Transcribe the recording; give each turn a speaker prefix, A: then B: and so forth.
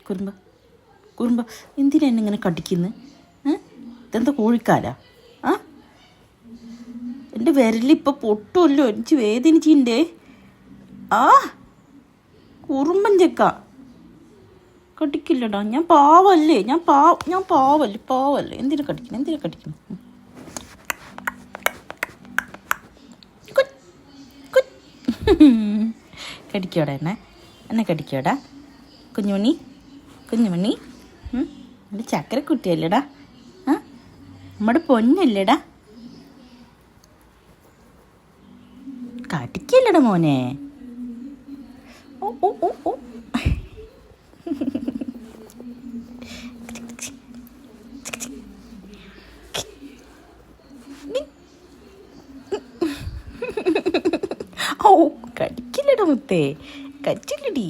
A: കുറുമ്പ കുറുമ്പ എന്തിനാ എന്നെ ഇങ്ങനെ കടിക്കുന്നത്? ഇതെന്താ കോഴിക്കാലാ? ആ എൻ്റെ വിരലിപ്പോൾ പൊട്ടുമല്ലോ, എനിക്ക് വേദനിച്ചിൻ്റെ. ആ കുറുമ്പൻ ചെക്ക കടിക്കില്ലടാ. ഞാൻ പാവല്ലേ, ഞാൻ പാവല്ലേ. എന്തിനാ കടിക്കണം? കടിക്കോടാ എന്നെ കടിക്കോടാ കുഞ്ഞുമണി. എൻ്റെ ചക്കരക്കുട്ടിയല്ലേടാ? നമ്മുടെ പൊന്നല്ലേടാ? കടിക്കല്ലടാ മോനെ. ഓ ഓ ഓ ഓ ഓ കടിക്കില്ലടാ മുത്തേ, കടിച്ചില്ലടി.